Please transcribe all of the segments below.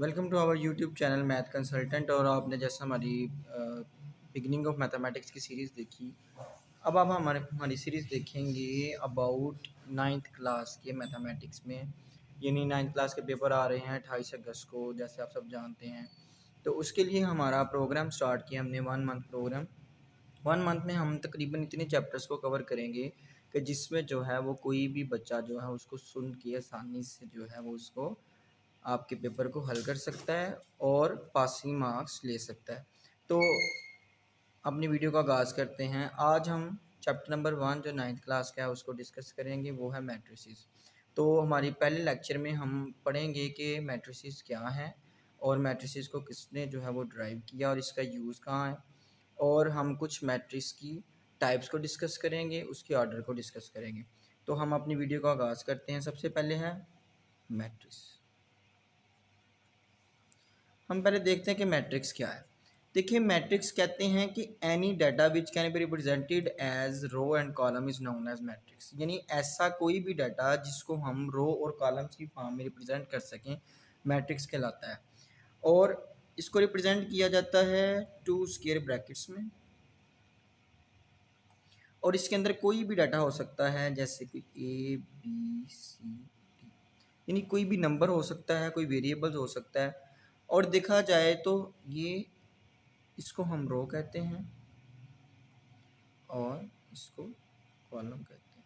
Welcome to our YouTube channel math consultant. और आपने जैसे हमारी बिगनिंग ऑफ मैथमेटिक्स की सीरीज़ देखी, अब आप हमारी सीरीज़ देखेंगे अबाउट नाइन्थ क्लास के मैथमेटिक्स में। यानी नाइन्थ क्लास के पेपर आ रहे हैं 28 अगस्त को, जैसे आप सब जानते हैं। तो उसके लिए हमारा प्रोग्राम स्टार्ट किया हमने, 1 मंथ प्रोग्राम। 1 मंथ में हम तकरीबन इतने चैप्टर्स को कवर करेंगे कि जिसमें जो है वो कोई भी बच्चा जो है उसको सुन के आसानी से जो है वो उसको आपके पेपर को हल कर सकता है और पासिंग मार्क्स ले सकता है। तो अपनी वीडियो का आगाज़ करते हैं। आज हम चैप्टर नंबर 1 जो नाइन्थ क्लास का है उसको डिस्कस करेंगे, वो है मैट्रिसेस। तो हमारी पहले लेक्चर में हम पढ़ेंगे कि मैट्रिसेस क्या हैं और मैट्रिसेस को किसने जो है वो ड्राइव किया और इसका यूज़ कहाँ है। और हम कुछ मैट्रिक्स की टाइप्स को डिस्कस करेंगे, उसके ऑर्डर को डिस्कस करेंगे। तो हम अपनी वीडियो का आगाज़ करते हैं। सबसे पहले है मैट्रिक्स। हम पहले देखते हैं कि मैट्रिक्स क्या है। देखिए, मैट्रिक्स कहते हैं कि any data which can be represented as row and column is known as matrix. यानी ऐसा कोई भी डाटा जिसको हम रो और कॉलम्स की फॉर्म में रिप्रेजेंट कर सकें, मैट्रिक्स कहलाता है। और इसको रिप्रेजेंट किया जाता है 2 स्क्वायर ब्रैकेट्स में। और इसके अंदर कोई भी डाटा हो सकता है, जैसे कि ए बी सी डी, यानी कोई भी नंबर हो सकता है, कोई वेरिएबल्स हो सकता है। और देखा जाए तो ये इसको हम रो कहते हैं और इसको कॉलम कहते हैं।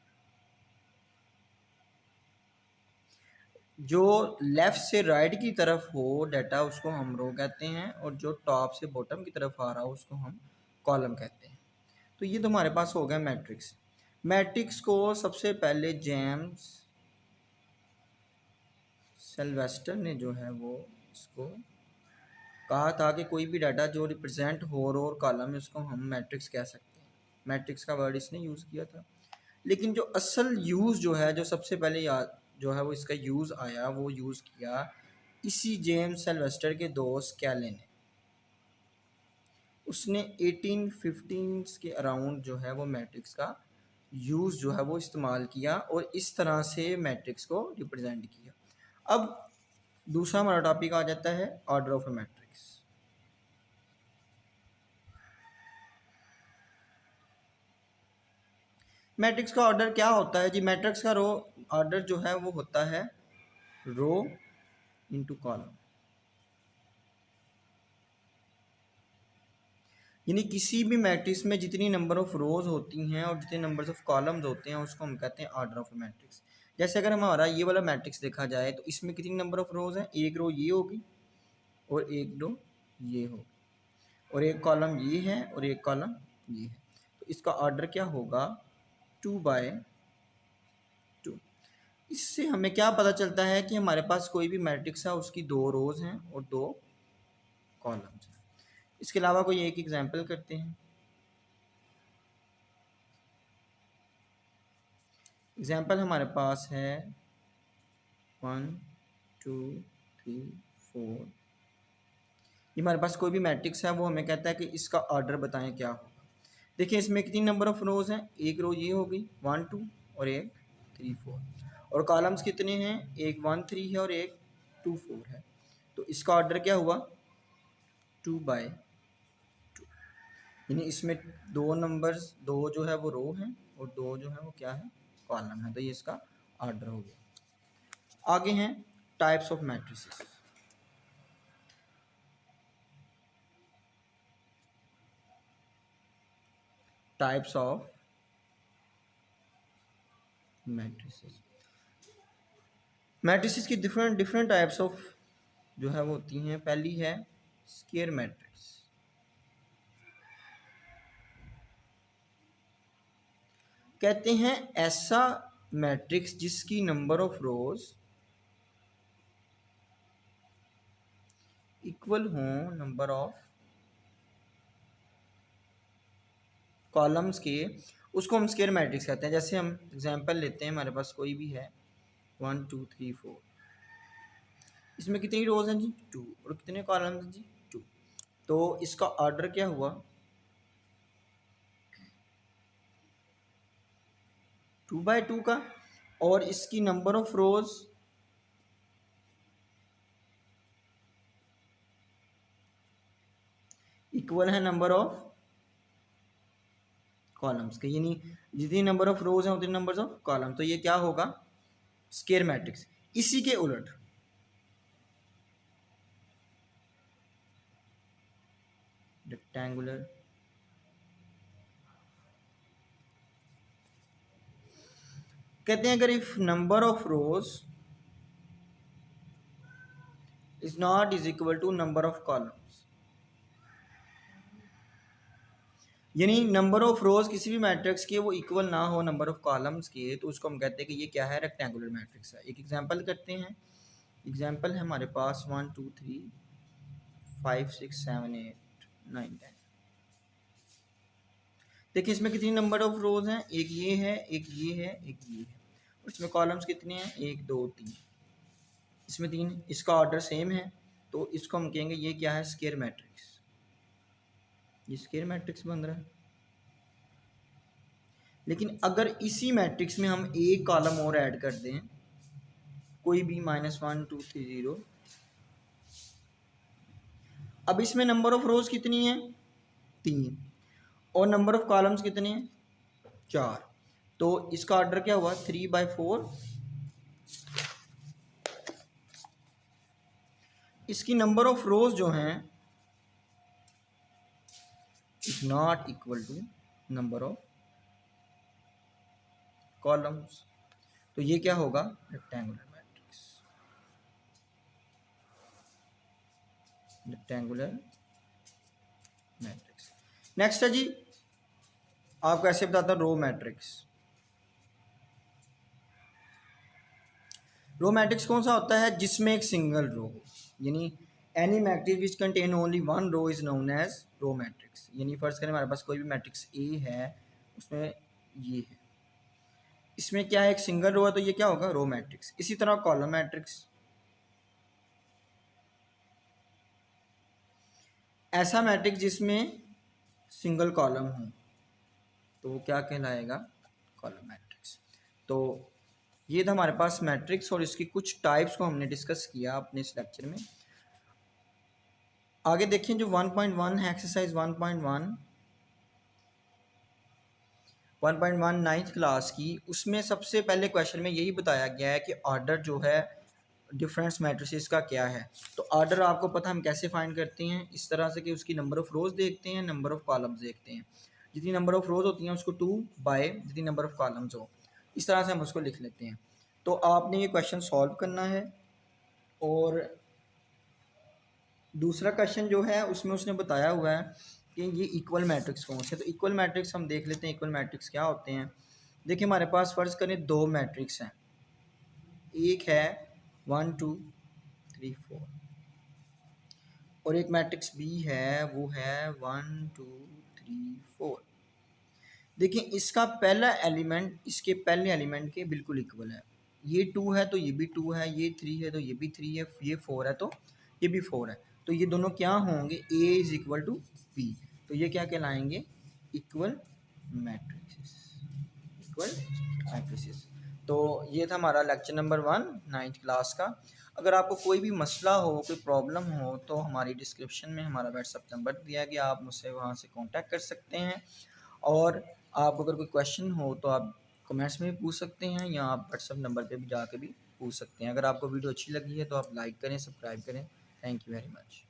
जो लेफ़्ट से राइट की तरफ हो डाटा उसको हम रो कहते हैं और जो टॉप से बॉटम की तरफ आ रहा हो उसको हम कॉलम कहते हैं। तो ये तो हमारे पास हो गया मैट्रिक्स। मैट्रिक्स को सबसे पहले जेम्स सिल्वेस्टर ने जो है वो इसको कहा था कि कोई भी डाटा जो रिप्रेजेंट हो रो और कॉलम में उसको हम मैट्रिक्स कह सकते हैं। मैट्रिक्स का वर्ड इसने यूज़ किया था। लेकिन जो असल यूज़ जो है, जो सबसे पहले याद जो है वो इसका यूज़ आया, वो यूज़ किया इसी जेम्स सिल्वेस्टर के दोस्त कैले ने। उसने 1815 के अराउंड जो है वो मैट्रिक्स का यूज़ जो है वो इस्तेमाल किया और इस तरह से मैट्रिक्स को रिप्रेजेंट किया। अब दूसरा हमारा टॉपिक आ जाता है order of A matrix. Matrix का ऑर्डर क्या होता है जी? मैट्रिक्स का रो ऑर्डर जो है वो होता है रो इंटू कॉलम। यानी किसी भी मैट्रिक्स में जितनी नंबर ऑफ रोज होती हैं और जितने नंबर्स ऑफ कॉलम्स होते हैं उसको हम कहते हैं ऑर्डर ऑफ मैट्रिक्स। जैसे अगर हमारा ये वाला मैट्रिक्स देखा जाए तो इसमें कितनी नंबर ऑफ रोज हैं? एक रो ये होगी और एक रो ये होगी और एक कॉलम ये है और एक कॉलम ये है। तो इसका ऑर्डर क्या होगा? 2/2। इससे हमें क्या पता चलता है कि हमारे पास कोई भी मैट्रिक्स है उसकी 2 रोज हैं और 2 कॉलम्स हैं। इसके अलावा कोई एक एग्जाम्पल करते हैं। एग्जाम्पल हमारे पास है 1 2 3 4। ये हमारे पास कोई भी मैट्रिक्स है, वो हमें कहता है कि इसका ऑर्डर बताएं क्या होगा। देखिए इसमें कितनी नंबर ऑफ रोज हैं? एक रो ये हो गई 1 2 और एक 3 4। और कॉलम्स कितने हैं? एक 1 3 है और एक 2 4 है। तो इसका ऑर्डर क्या हुआ? 2/2। यानी इसमें दो नंबर्स, दो जो है वो रो हैं और दो जो है वो क्या है? कॉलम है। तो ये इसका ऑर्डर हो गया। आगे हैं types of matrices. Types of matrices. Matrices की डिफरेंट डिफरेंट टाइप्स ऑफ जो है वो होती हैं। पहली है स्क्वायर मैट्रिक्स। कहते हैं ऐसा मैट्रिक्स जिसकी नंबर ऑफ रोज इक्वल हो नंबर ऑफ कॉलम्स के, उसको हम स्क्वायर मैट्रिक्स कहते हैं। जैसे हम एग्जांपल लेते हैं, हमारे पास कोई भी है 1 2 3 4। इसमें कितनी रोज हैं जी? 2। और कितने कॉलम्स हैं जी? 2। तो इसका ऑर्डर क्या हुआ? 2/2 का। और इसकी नंबर ऑफ रोज इक्वल है नंबर ऑफ कॉलम्स के, यानी जितनी नंबर ऑफ रोज हैं उतनी नंबर ऑफ कॉलम, तो ये क्या होगा स्क्वायर मैट्रिक्स। इसी के उलट रेक्टेंगुलर कहते हैं अगर if number of rows is not is equal to number of columns, यानी नंबर ऑफ रोज किसी भी मैट्रिक्स के वो इक्वल ना हो नंबर ऑफ कॉलम्स के, तो उसको हम कहते हैं कि ये क्या है रेक्टेंगुलर मैट्रिक्स है। एक एग्जांपल करते हैं, एग्जांपल है हमारे पास 1 2 3 5 6 7 8 9 10। देखिए इसमें कितनी नंबर ऑफ रोज हैं, एक ये है एक ये है एक ये है, और इसमें कॉलम्स कितने हैं 1 2 3, इसमें 3, इसका ऑर्डर सेम है, तो इसको हम कहेंगे ये क्या है स्क्वायर मैट्रिक्स, ये स्क्वायर मैट्रिक्स बन रहा है। लेकिन अगर इसी मैट्रिक्स में हम एक कॉलम और ऐड कर दें, कोई भी -1 2 3 0, अब इसमें नंबर ऑफ रोज कितनी है 3, और नंबर ऑफ कॉलम्स कितने हैं 4, तो इसका ऑर्डर क्या हुआ 3/4। इसकी नंबर ऑफ रोज जो हैं is not equal to number of columns, तो ये क्या होगा rectangular matrix, rectangular matrix. Next है जी, आपको ऐसे बताता हूं रो मैट्रिक्स। रो मैट्रिक्स कौन सा होता है जिसमें एक सिंगल रो, यानी any matrix which contain only one row is known as row matrix. यानी फर्स्ट करें हमारे पास कोई भी मैट्रिक्स ए है, उसमें ये है, इसमें क्या है एक सिंगल रो है, तो ये क्या होगा रो मैट्रिक्स। इसी तरह कॉलम मैट्रिक्स, ऐसा मैट्रिक्स जिसमें सिंगल कॉलम हो तो वो क्या कहलाएगा कॉलम मैट्रिक्स। तो ये था हमारे पास मैट्रिक्स और इसकी कुछ टाइप्स को हमने डिस्कस किया अपने इस लेक्चर में। आगे देखें जो 1.1 है एक्सरसाइज 1.1 नाइन्थ क्लास की, उसमें सबसे पहले क्वेश्चन में यही बताया गया है कि ऑर्डर जो है डिफरेंस मैट्रिसेस का क्या है। तो ऑर्डर आपको पता हम कैसे फाइंड करते हैं, इस तरह से कि उसकी नंबर ऑफ रोज देखते हैं, नंबर ऑफ कॉलम्स देखते हैं, जितनी नंबर ऑफ रोज होती हैं उसको 2 बाय जितनी नंबर ऑफ कॉलम्स हो, इस तरह से हम उसको लिख लेते हैं। तो आपने ये क्वेश्चन सॉल्व करना है। और दूसरा क्वेश्चन जो है उसमें उसने बताया हुआ है कि ये इक्वल मैट्रिक्स कौन से, तो इक्वल मैट्रिक्स हम देख लेते हैं इक्वल मैट्रिक्स क्या होते हैं। देखिए हमारे पास फ़र्ज़ करें दो मैट्रिक्स हैं, एक है 1 2 3 4 और एक मैट्रिक्स बी है वो है 1 2 3 4। देखिए इसका पहला एलिमेंट इसके पहले एलिमेंट के बिल्कुल इक्वल है, ये 2 है तो ये भी 2 है, ये 3 है तो ये भी 3 है, ये 4 है तो ये भी 4 है, तो ये दोनों क्या होंगे A is equal to B, तो ये क्या कहलाएंगे इक्वल मैट्रिक्स, इक्वल मैट्रिक्स। तो ये था हमारा लेक्चर नंबर 1 9th क्लास का। अगर आपको कोई भी मसला हो कोई प्रॉब्लम हो तो हमारी डिस्क्रिप्शन में हमारा व्हाट्सअप नंबर दिया गया, आप मुझसे वहाँ से कांटेक्ट कर सकते हैं। और आपको अगर कोई क्वेश्चन हो तो आप कमेंट्स में भी पूछ सकते हैं या आप व्हाट्सअप नंबर पे भी जाकर भी पूछ सकते हैं। अगर आपको वीडियो अच्छी लगी है तो आप लाइक करें, सब्सक्राइब करें। Thank you very much.